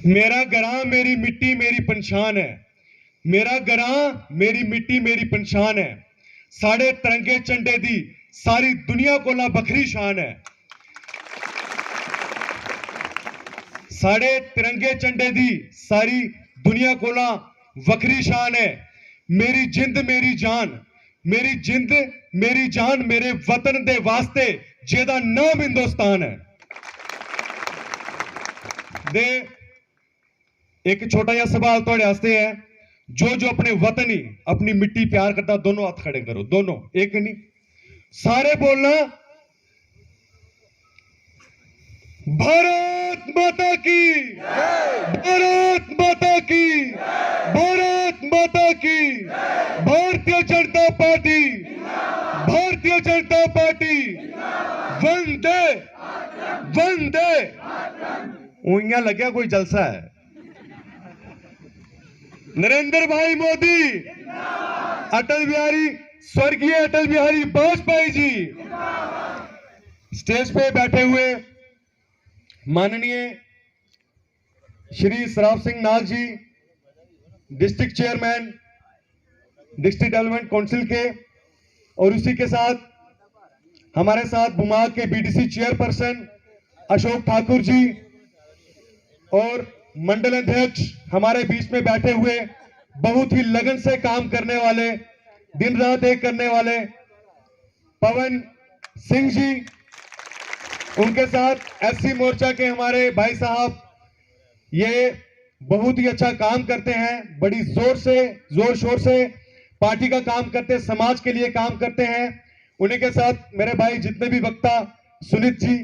मेरा ग्रां मेरी मिट्टी मेरी पंछान है। मेरा ग्रां मेरी मिट्टी मेरी पंछान है। साढ़े तिरंगे झंडे दी सारी दुनिया कोला बखरी शान है। साढ़े तिरंगे झंडे दी सारी दुनिया कोला वखरी शान है। मेरी जिंद मेरी जान, मेरी जिंद मेरी जान मेरे वतन दे वास्ते जेदा नाम हिंदुस्तान है। दे एक छोटा सा सवाल थोड़े वास्ते है। जो अपने वतन ही अपनी मिट्टी प्यार करता, दोनों हाथ खड़े करो, दोनों, एक नहीं, सारे बोलना, भारत माता की, भारत माता की, भारत माता की, भारतीय जनता पार्टी, भारतीय जनता पार्टी, वंदे वंदे। ऊइयां लगे कोई जलसा है। नरेंद्र भाई मोदी, अटल बिहारी, स्वर्गीय अटल बिहारी वाजपेयी जी, स्टेज पे बैठे हुए माननीय Shri Saraf Singh Nag ji, district chairman district development council के, और उसी के साथ हमारे साथ बुमाग के बीडीसी चेयरपर्सन अशोक ठाकुर जी, और मंडल अध्यक्ष हमारे बीच में बैठे हुए, बहुत ही लगन से काम करने वाले, दिन रात एक करने वाले पवन सिंह जी, उनके साथ एससी मोर्चा के हमारे भाई साहब, ये बहुत ही अच्छा काम करते हैं, बड़ी जोर शोर से पार्टी का काम करते हैं, समाज के लिए काम करते हैं। उन्हीं के साथ मेरे भाई जितने भी वक्ता, सुनीत जी,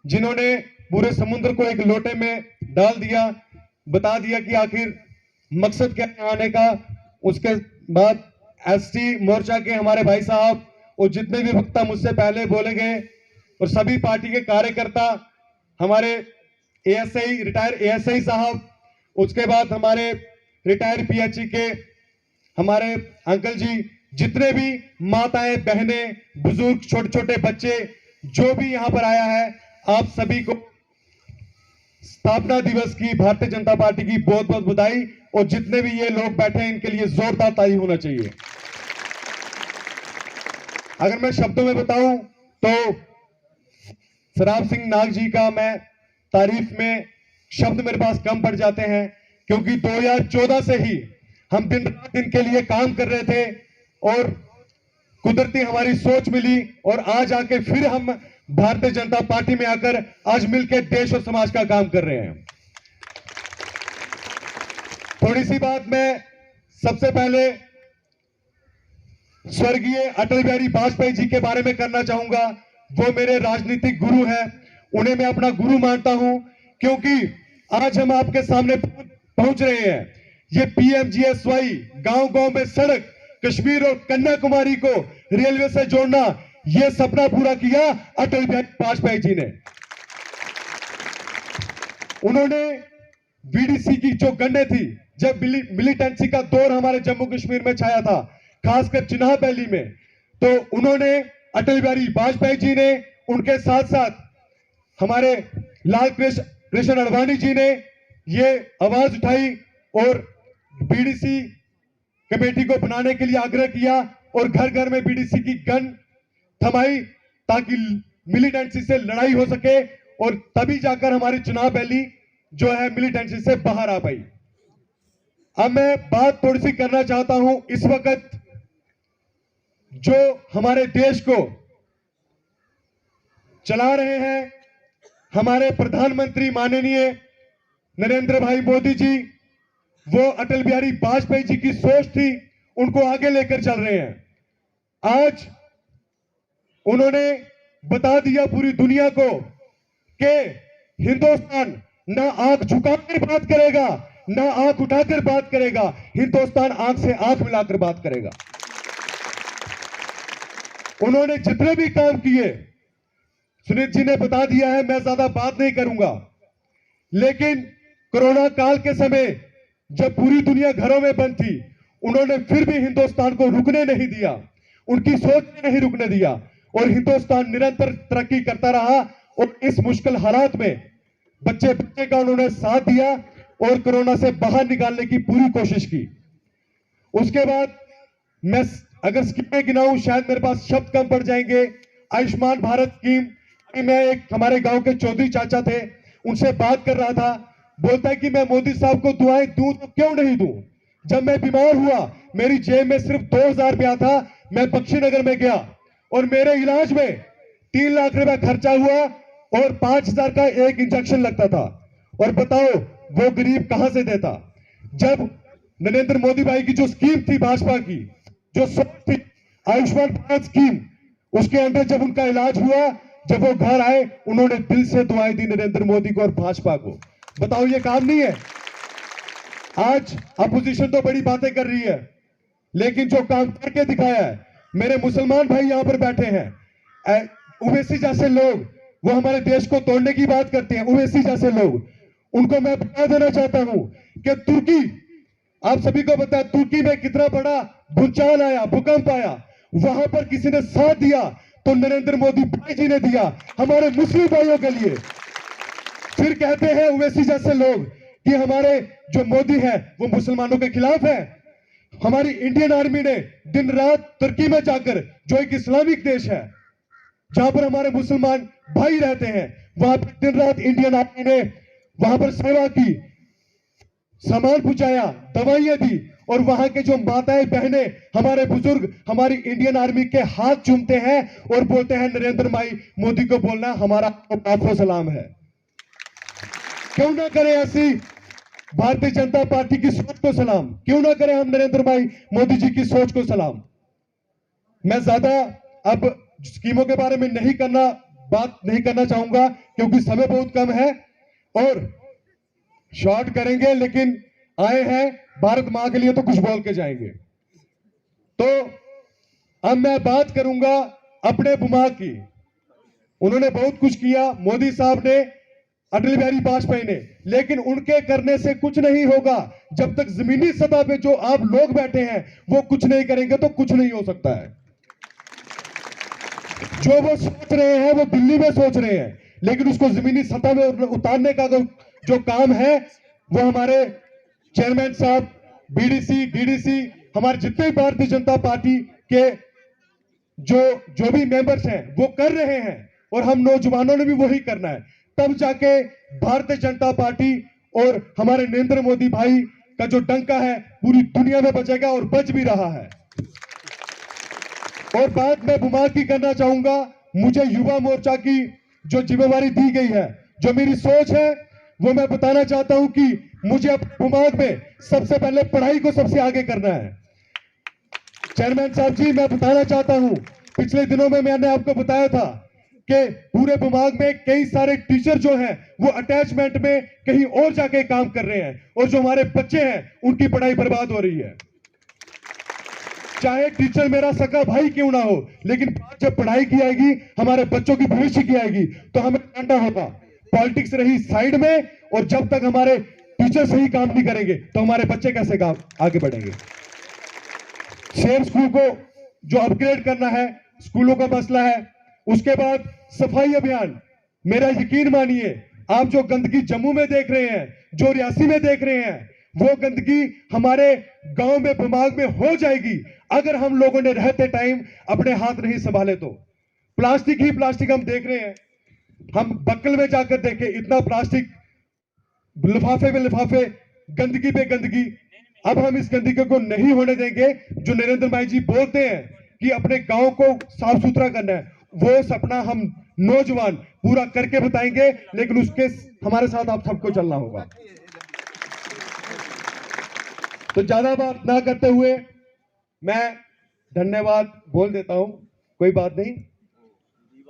जिन्होंने पूरे समुद्र को एक लोटे में डाल दिया, बता दिया कि आखिर मकसद क्या है आने का। उसके बाद एसटी मोर्चा के हमारे भाई साहब और जितने भी वक्ता मुझसे पहले बोले गए, और सभी पार्टी के कार्यकर्ता, हमारे एएसआई, रिटायर एएसआई साहब, उसके बाद हमारे रिटायर पीएचई के हमारे अंकल जी, जितने भी माताएं, बहनें, बुजुर्ग, छोटे छोटे बच्चे, जो भी यहां पर आया है, आप सभी को स्थापना दिवस की, भारतीय जनता पार्टी की बहुत बहुत बधाई। और जितने भी ये लोग बैठे हैं, इनके लिए जोरदार ताली होना चाहिए। अगर मैं शब्दों में बताऊं तो सराफ सिंह नाग जी का मैं तारीफ में शब्द मेरे पास कम पड़ जाते हैं, क्योंकि 2014 से ही हम दिन रात इनके लिए काम कर रहे थे, और कुदरती हमारी सोच मिली, और आज आके फिर हम भारतीय जनता पार्टी में आकर आज मिलकर देश और समाज का काम कर रहे हैं। थोड़ी सी बात मैं सबसे पहले स्वर्गीय अटल बिहारी वाजपेयी जी के बारे में करना चाहूंगा। वो मेरे राजनीतिक गुरु हैं, उन्हें मैं अपना गुरु मानता हूं, क्योंकि आज हम आपके सामने पहुंच रहे हैं। ये पीएमजीएसवाई, गांव गांव में सड़क, कश्मीर और कन्याकुमारी को रेलवे से जोड़ना, यह सपना पूरा किया अटल बिहारी वाजपेयी जी ने। उन्होंने बीडीसी की जो गंडे थी, जब मिलिटेंसी का दौर हमारे जम्मू कश्मीर में छाया था, खासकर चिनाब वैली में, तो उन्होंने, अटल बिहारी वाजपेयी जी ने, उनके साथ साथ हमारे लाल कृष्ण आडवाणी जी ने ये आवाज उठाई और बीडीसी कमेटी को बनाने के लिए आग्रह किया, और घर घर में बीडीसी की गन थमाई, ताकि मिलिटेंसी से लड़ाई हो सके, और तभी जाकर हमारी चुनाव वैली जो है मिलिटेंसी से बाहर आ पाई। अब मैं बात थोड़ी सी करना चाहता हूं, इस वक्त जो हमारे देश को चला रहे हैं हमारे प्रधानमंत्री माननीय नरेंद्र भाई मोदी जी, वो अटल बिहारी वाजपेयी जी की सोच थी, उनको आगे लेकर चल रहे हैं। आज उन्होंने बता दिया पूरी दुनिया को कि हिंदुस्तान ना आंख झुकाकर बात करेगा, ना आंख उठाकर बात करेगा, हिंदुस्तान आंख से आंख मिलाकर बात करेगा। उन्होंने जितने भी काम किए, सुनीत जी ने बता दिया है, मैं ज्यादा बात नहीं करूंगा, लेकिन कोरोना काल के समय जब पूरी दुनिया घरों में बंद थी, उन्होंने फिर भी हिंदुस्तान को रुकने नहीं दिया, उनकी सोच ने नहीं रुकने दिया, और हिंदुस्तान निरंतर तरक्की करता रहा। और इस मुश्किल हालात में बच्चे बच्चे का उन्होंने साथ दिया, और कोरोना से बाहर निकालने की पूरी कोशिश की। उसके बाद मैं अगर स्कीमें गिनाऊं शायद मेरे पास शब्द कम पड़ जाएंगे। आयुष्मान भारत स्कीम, मैं एक हमारे गांव के चौधरी चाचा थे, उनसे बात कर रहा था। बोलता है कि मैं मोदी साहब को दुआएं दूं तो क्यों नहीं दूं। जब मैं बीमार हुआ मेरी जेब में सिर्फ 2000 रुपया था, मैं बख्शीनगर में गया और मेरे इलाज में 3 लाख रुपया खर्चा हुआ और 5000 का एक इंजेक्शन लगता था। और बताओ वो गरीब कहां से देता। जब नरेंद्र मोदी भाई की जो स्कीम थी, भाजपा की जो सोच थी, आयुष्मान भारत स्कीम, उसके अंदर जब उनका इलाज हुआ, जब वो घर आए, उन्होंने दिल से दुआएं दी नरेंद्र मोदी को और भाजपा को। बताओ ये काम नहीं है। आज अपोजिशन तो बड़ी बातें कर रही है, लेकिन जो काम करके दिखाया है, मेरे मुसलमान भाई यहां पर बैठे हैं, ओवैसी जैसे लोग, वो हमारे देश को तोड़ने की बात करते हैं। ओवैसी जैसे लोग, उनको मैं बता देना चाहता हूं कि तुर्की, आप सभी को पता है तुर्की में कितना बड़ा भूचाल आया, भूकंप आया, वहां पर किसी ने साथ दिया तो नरेंद्र मोदी भाई जी ने दिया हमारे मुस्लिम भाइयों के लिए। फिर कहते हैं ओवैसी जैसे लोग कि हमारे जो मोदी है वो मुसलमानों के खिलाफ है। हमारी इंडियन आर्मी ने दिन रात तुर्की में जाकर, जो एक इस्लामिक देश है जहां पर हमारे मुसलमान भाई रहते हैं, वहां पर दिन रात इंडियन आर्मी ने वहां पर सेवा की, सामान पहुंचाया, दवाइयां दी, और वहां के जो माताएं बहनें, हमारे बुजुर्ग हमारी इंडियन आर्मी के हाथ चूमते हैं और बोलते हैं नरेंद्र भाई मोदी को बोलना हमारा लाखों सलाम है। क्यों ना करें ऐसी भारतीय जनता पार्टी की सोच को सलाम, क्यों ना करें हम नरेंद्र भाई मोदी जी की सोच को सलाम। मैं ज्यादा अब स्कीमों के बारे में बात नहीं करना चाहूंगा क्योंकि समय बहुत कम है और शॉर्ट करेंगे, लेकिन आए हैं भारत मां के लिए तो कुछ बोल के जाएंगे। तो अब मैं बात करूंगा अपने बुमा की। उन्होंने बहुत कुछ किया, मोदी साहब ने, अटल बिहारी वाजपेयी ने, लेकिन उनके करने से कुछ नहीं होगा। जब तक जमीनी सतह पे जो आप लोग बैठे हैं वो कुछ नहीं करेंगे तो कुछ नहीं हो सकता है। जो वो सोच रहे हैं वो दिल्ली में सोच रहे हैं, लेकिन उसको जमीनी सतह में उतारने का जो काम है वो हमारे चेयरमैन साहब, बीडीसी, डीडीसी, हमारे जितने भी भारतीय जनता पार्टी के जो भी मेंबर्स हैं वो कर रहे हैं और हम नौजवानों ने भी वही करना है। तब जाके भारतीय जनता पार्टी और हमारे नरेंद्र मोदी भाई का जो डंका है पूरी दुनिया में बचेगा और बच भी रहा है। और बात मैं बुमा की करना चाहूंगा। मुझे युवा मोर्चा की जो जिम्मेवारी दी गई है, जो मेरी सोच है, वो मैं बताना चाहता हूं कि मुझे अपने बुमाग में सबसे पहले पढ़ाई को सबसे आगे करना है। चेयरमैन साहब जी, मैं बताना चाहता हूं, पिछले दिनों में मैंने आपको बताया था कि पूरे बुमाग में कई सारे टीचर जो हैं वो अटैचमेंट में कहीं और जाके काम कर रहे हैं और जो हमारे बच्चे हैं उनकी पढ़ाई बर्बाद हो रही है। चाहे टीचर मेरा सगा भाई क्यों ना हो, लेकिन जब पढ़ाई की आएगी, हमारे बच्चों की भविष्य की आएगी, तो हमें करना होगा। पॉलिटिक्स रही साइड में, और जब तक हमारे टीचर सही काम नहीं करेंगे तो हमारे बच्चे कैसे आगे बढ़ेंगे। शेर स्कूल को जो अपग्रेड करना है, स्कूलों का मसला है। उसके बाद सफाई अभियान, मेरा यकीन मानिए, आप जो गंदगी जम्मू में देख रहे हैं, जो रियासी में देख रहे हैं, वो गंदगी हमारे गांव में बुमाग में हो जाएगी अगर हम लोगों ने रहते टाइम अपने हाथ नहीं संभाले तो। प्लास्टिक ही प्लास्टिक हम देख रहे हैं, हम बक्कल में जाकर देखें, इतना प्लास्टिक, लिफाफे में लिफाफे, गंदगी पे गंदगी। अब हम इस गंदगी को नहीं होने देंगे। जो नरेंद्र भाई जी बोलते हैं कि अपने गांव को साफ सुथरा करना है, वो सपना हम नौजवान पूरा करके बताएंगे, लेकिन उसके हमारे साथ आप सबको चलना होगा। तो ज्यादा बात ना करते हुए मैं धन्यवाद बोल देता हूं, कोई बात नहीं।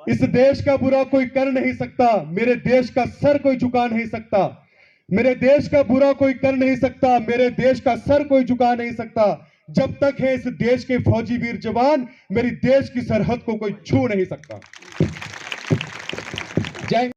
इस देश का बुरा कोई कर नहीं सकता, मेरे देश का सर कोई झुका नहीं सकता। मेरे देश का बुरा कोई कर नहीं सकता, मेरे देश का सर कोई झुका नहीं सकता। जब तक है इस देश के फौजी वीर जवान, मेरी देश की सरहद को कोई छू नहीं सकता। जय